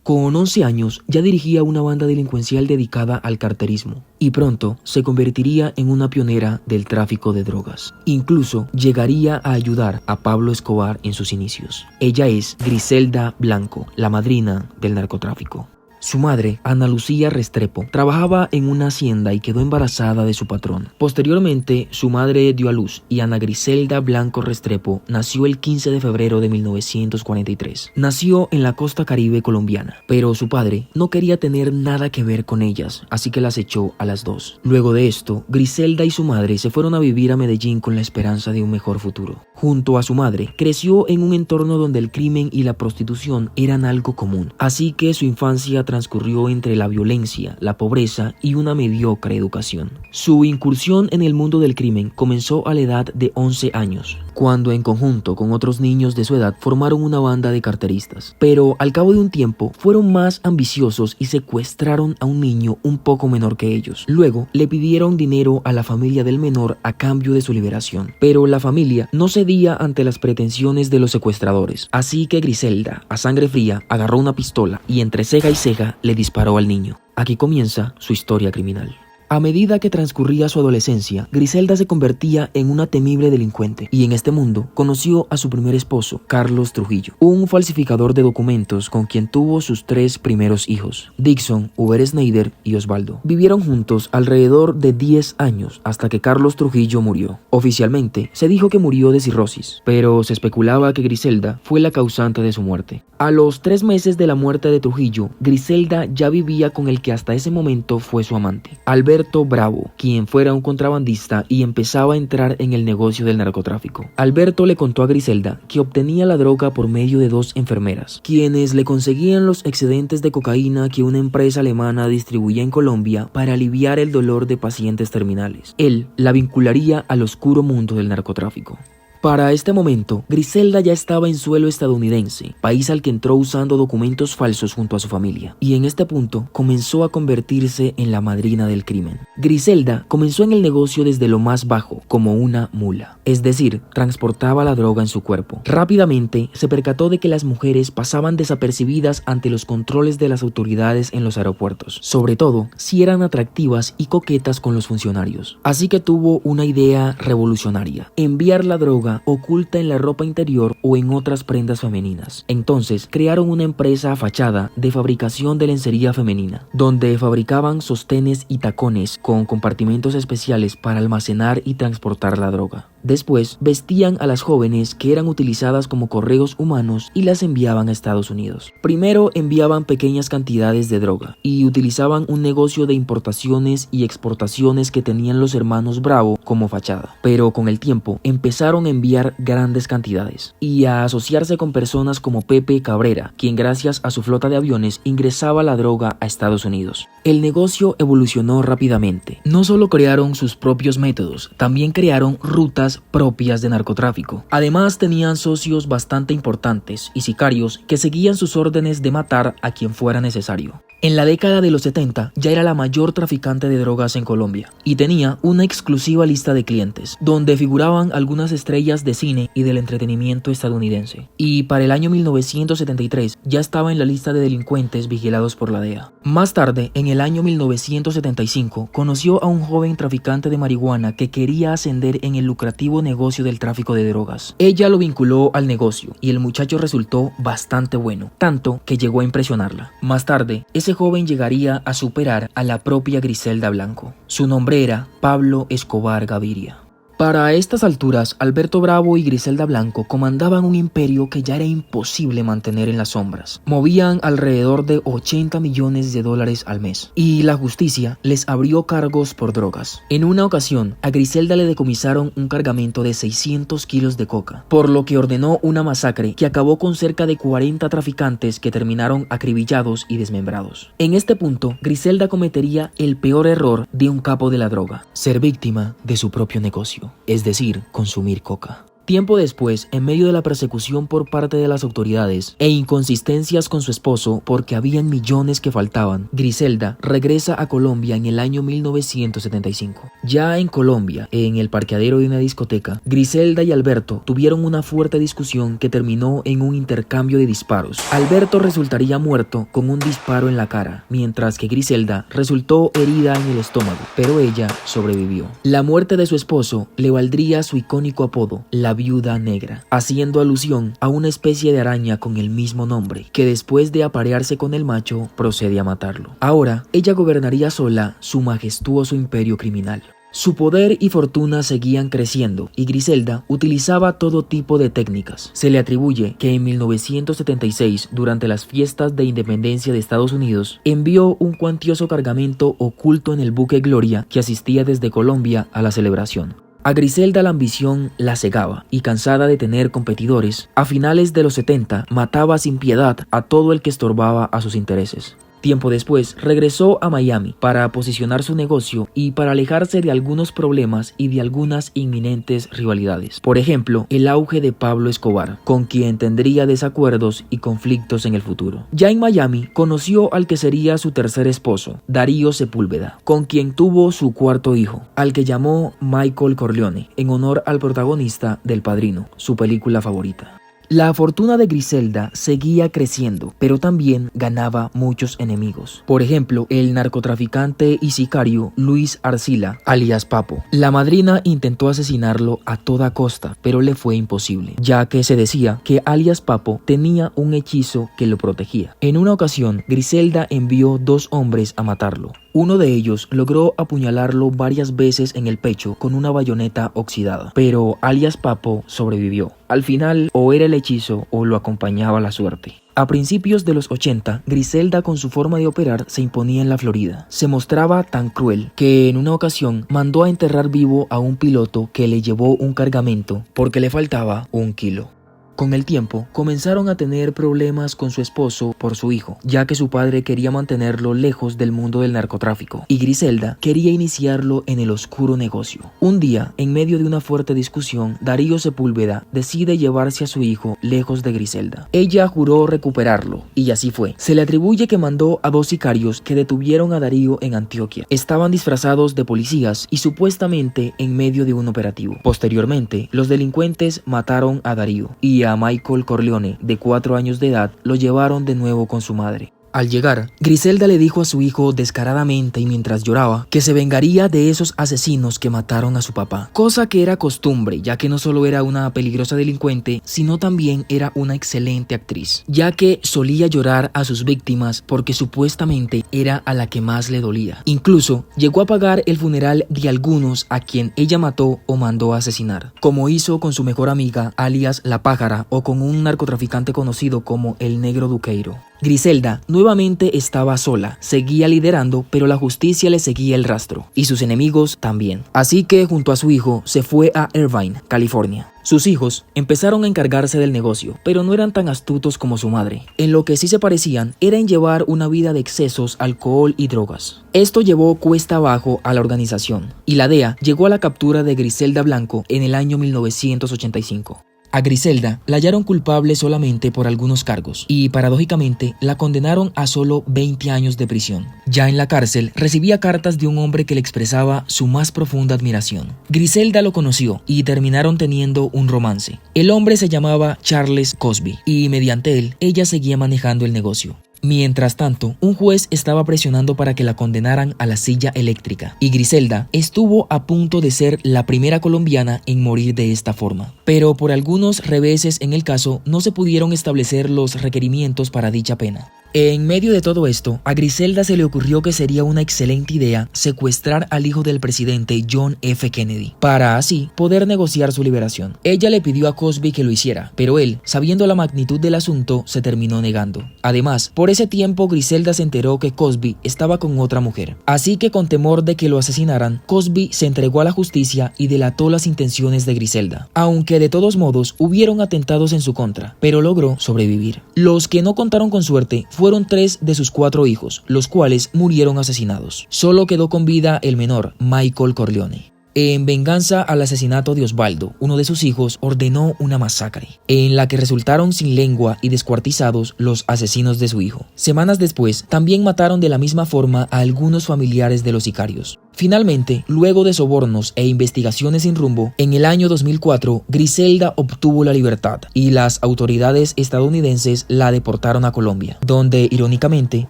Con 11 años ya dirigía una banda delincuencial dedicada al carterismo y pronto se convertiría en una pionera del tráfico de drogas. Incluso llegaría a ayudar a Pablo Escobar en sus inicios. Ella es Griselda Blanco, la madrina del narcotráfico. Su madre, Ana Lucía Restrepo, trabajaba en una hacienda y quedó embarazada de su patrón. Posteriormente, su madre dio a luz y Ana Griselda Blanco Restrepo nació el 15 de febrero de 1943. Nació en la costa caribe colombiana, pero su padre no quería tener nada que ver con ellas, así que las echó a las dos. Luego de esto, Griselda y su madre se fueron a vivir a Medellín con la esperanza de un mejor futuro. Junto a su madre, creció en un entorno donde el crimen y la prostitución eran algo común, así que su infancia transcurrió entre la violencia, la pobreza y una mediocre educación. Su incursión en el mundo del crimen comenzó a la edad de 11 años, cuando en conjunto con otros niños de su edad formaron una banda de carteristas. Pero al cabo de un tiempo fueron más ambiciosos y secuestraron a un niño un poco menor que ellos. Luego le pidieron dinero a la familia del menor a cambio de su liberación, pero la familia no cedía ante las pretensiones de los secuestradores. Así que Griselda, a sangre fría, agarró una pistola y entre ceja y ceja le disparó al niño. Aquí comienza su historia criminal. A medida que transcurría su adolescencia, Griselda se convertía en una temible delincuente y en este mundo conoció a su primer esposo, Carlos Trujillo, un falsificador de documentos con quien tuvo sus 3 primeros hijos, Dixon, Uber Snyder y Osvaldo. Vivieron juntos alrededor de 10 años hasta que Carlos Trujillo murió. Oficialmente se dijo que murió de cirrosis, pero se especulaba que Griselda fue la causante de su muerte. A los 3 meses de la muerte de Trujillo, Griselda ya vivía con el que hasta ese momento fue su amante, Alberto Bravo, quien fuera un contrabandista y empezaba a entrar en el negocio del narcotráfico. Alberto le contó a Griselda que obtenía la droga por medio de 2 enfermeras, quienes le conseguían los excedentes de cocaína que una empresa alemana distribuía en Colombia para aliviar el dolor de pacientes terminales. Él la vincularía al oscuro mundo del narcotráfico. Para este momento, Griselda ya estaba en suelo estadounidense, país al que entró usando documentos falsos junto a su familia, y en este punto comenzó a convertirse en la madrina del crimen. Griselda comenzó en el negocio desde lo más bajo, como una mula, es decir, transportaba la droga en su cuerpo. Rápidamente se percató de que las mujeres pasaban desapercibidas ante los controles de las autoridades en los aeropuertos, sobre todo si eran atractivas y coquetas con los funcionarios. Así que tuvo una idea revolucionaria: enviar la droga oculta en la ropa interior o en otras prendas femeninas. Entonces crearon una empresa fachada de fabricación de lencería femenina, donde fabricaban sostenes y tacones con compartimentos especiales para almacenar y transportar la droga. Después vestían a las jóvenes que eran utilizadas como correos humanos y las enviaban a Estados Unidos. Primero enviaban pequeñas cantidades de droga y utilizaban un negocio de importaciones y exportaciones que tenían los hermanos Bravo como fachada. Pero con el tiempo empezaron a enviar grandes cantidades y a asociarse con personas como Pepe Cabrera, quien gracias a su flota de aviones ingresaba la droga a Estados Unidos. El negocio evolucionó rápidamente. No solo crearon sus propios métodos, también crearon rutas propias de narcotráfico. Además tenían socios bastante importantes y sicarios que seguían sus órdenes de matar a quien fuera necesario. En la década de los 70 ya era la mayor traficante de drogas en Colombia y tenía una exclusiva lista de clientes, donde figuraban algunas estrellas de cine y del entretenimiento estadounidense. Y para el año 1973 ya estaba en la lista de delincuentes vigilados por la DEA. Más tarde, en el año 1975, conoció a un joven traficante de marihuana que quería ascender en el lucrativo negocio del tráfico de drogas. Ella lo vinculó al negocio y el muchacho resultó bastante bueno, tanto que llegó a impresionarla. Más tarde, ese joven llegaría a superar a la propia Griselda Blanco. Su nombre era Pablo Escobar Gaviria. Para estas alturas, Alberto Bravo y Griselda Blanco comandaban un imperio que ya era imposible mantener en las sombras. Movían alrededor de $80 millones al mes y la justicia les abrió cargos por drogas. En una ocasión, a Griselda le decomisaron un cargamento de 600 kilos de coca, por lo que ordenó una masacre que acabó con cerca de 40 traficantes que terminaron acribillados y desmembrados. En este punto, Griselda cometería el peor error de un capo de la droga: ser víctima de su propio negocio, es decir, consumir coca. Tiempo después, en medio de la persecución por parte de las autoridades e inconsistencias con su esposo porque habían millones que faltaban, Griselda regresa a Colombia en el año 1975. Ya en Colombia, en el parqueadero de una discoteca, Griselda y Alberto tuvieron una fuerte discusión que terminó en un intercambio de disparos. Alberto resultaría muerto con un disparo en la cara, mientras que Griselda resultó herida en el estómago, pero ella sobrevivió. La muerte de su esposo le valdría su icónico apodo, la Viuda Negra, haciendo alusión a una especie de araña con el mismo nombre, que después de aparearse con el macho, procede a matarlo. Ahora, ella gobernaría sola su majestuoso imperio criminal. Su poder y fortuna seguían creciendo y Griselda utilizaba todo tipo de técnicas. Se le atribuye que en 1976, durante las fiestas de independencia de Estados Unidos, envió un cuantioso cargamento oculto en el buque Gloria que asistía desde Colombia a la celebración. A Griselda la ambición la cegaba y, cansada de tener competidores, a finales de los 70 mataba sin piedad a todo el que estorbaba a sus intereses. Tiempo después, regresó a Miami para posicionar su negocio y para alejarse de algunos problemas y de algunas inminentes rivalidades. Por ejemplo, el auge de Pablo Escobar, con quien tendría desacuerdos y conflictos en el futuro. Ya en Miami, conoció al que sería su tercer esposo, Darío Sepúlveda, con quien tuvo su cuarto hijo, al que llamó Michael Corleone, en honor al protagonista del Padrino, su película favorita. La fortuna de Griselda seguía creciendo, pero también ganaba muchos enemigos. Por ejemplo, el narcotraficante y sicario Luis Arcila, alias Papo. La madrina intentó asesinarlo a toda costa, pero le fue imposible, ya que se decía que alias Papo tenía un hechizo que lo protegía. En una ocasión, Griselda envió 2 hombres a matarlo. Uno de ellos logró apuñalarlo varias veces en el pecho con una bayoneta oxidada, pero alias Papo sobrevivió. Al final, o era el hechizo o lo acompañaba la suerte. A principios de los 80, Griselda con su forma de operar se imponía en la Florida. Se mostraba tan cruel que en una ocasión mandó a enterrar vivo a un piloto que le llevó un cargamento porque le faltaba 1 kilo. Con el tiempo, comenzaron a tener problemas con su esposo por su hijo, ya que su padre quería mantenerlo lejos del mundo del narcotráfico, y Griselda quería iniciarlo en el oscuro negocio. Un día, en medio de una fuerte discusión, Darío Sepúlveda decide llevarse a su hijo lejos de Griselda. Ella juró recuperarlo, y así fue. Se le atribuye que mandó a 2 sicarios que detuvieron a Darío en Antioquia. Estaban disfrazados de policías y supuestamente en medio de un operativo. Posteriormente, los delincuentes mataron a Darío y a Michael Corleone, de 4 años de edad, lo llevaron de nuevo con su madre. Al llegar, Griselda le dijo a su hijo descaradamente y mientras lloraba que se vengaría de esos asesinos que mataron a su papá, cosa que era costumbre, ya que no solo era una peligrosa delincuente, sino también era una excelente actriz, ya que solía llorar a sus víctimas porque supuestamente era a la que más le dolía. Incluso llegó a pagar el funeral de algunos a quien ella mató o mandó a asesinar, como hizo con su mejor amiga, alias La Pájara, o con un narcotraficante conocido como el Negro Duqueiro. Griselda nuevamente estaba sola, seguía liderando, pero la justicia le seguía el rastro, y sus enemigos también. Así que junto a su hijo se fue a Irvine, California. Sus hijos empezaron a encargarse del negocio, pero no eran tan astutos como su madre. En lo que sí se parecían era en llevar una vida de excesos, alcohol y drogas. Esto llevó cuesta abajo a la organización, y la DEA llegó a la captura de Griselda Blanco en el año 1985. A Griselda la hallaron culpable solamente por algunos cargos y, paradójicamente, la condenaron a solo 20 años de prisión. Ya en la cárcel, recibía cartas de un hombre que le expresaba su más profunda admiración. Griselda lo conoció y terminaron teniendo un romance. El hombre se llamaba Charles Cosby y, mediante él, ella seguía manejando el negocio. Mientras tanto, un juez estaba presionando para que la condenaran a la silla eléctrica, y Griselda estuvo a punto de ser la primera colombiana en morir de esta forma. Pero por algunos reveses en el caso, no se pudieron establecer los requerimientos para dicha pena. En medio de todo esto, a Griselda se le ocurrió que sería una excelente idea secuestrar al hijo del presidente John F. Kennedy, para así poder negociar su liberación. Ella le pidió a Cosby que lo hiciera, pero él, sabiendo la magnitud del asunto, se terminó negando. Además, por ese tiempo Griselda se enteró que Cosby estaba con otra mujer. Así que, con temor de que lo asesinaran, Cosby se entregó a la justicia y delató las intenciones de Griselda. Aunque de todos modos hubieron atentados en su contra, pero logró sobrevivir. Los que no contaron con suerte fueron 3 de sus 4 hijos, los cuales murieron asesinados. Solo quedó con vida el menor, Michael Corleone. En venganza al asesinato de Osvaldo, uno de sus hijos ordenó una masacre, en la que resultaron sin lengua y descuartizados los asesinos de su hijo. Semanas después, también mataron de la misma forma a algunos familiares de los sicarios. Finalmente, luego de sobornos e investigaciones sin rumbo, en el año 2004, Griselda obtuvo la libertad y las autoridades estadounidenses la deportaron a Colombia, donde, irónicamente,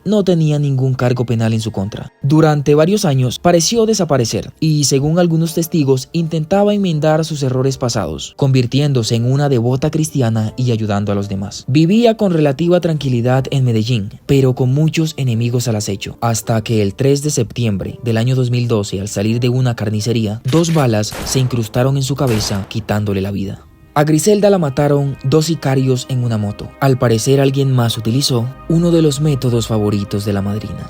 no tenía ningún cargo penal en su contra. Durante varios años pareció desaparecer y, según algunos testigos, intentaba enmendar sus errores pasados, convirtiéndose en una devota cristiana y ayudando a los demás. Vivía con relativa tranquilidad en Medellín, pero con muchos enemigos al acecho, hasta que el 3 de septiembre del año 2012, al salir de una carnicería, 2 balas se incrustaron en su cabeza, quitándole la vida. A Griselda la mataron 2 sicarios en una moto. Al parecer alguien más utilizó uno de los métodos favoritos de la madrina.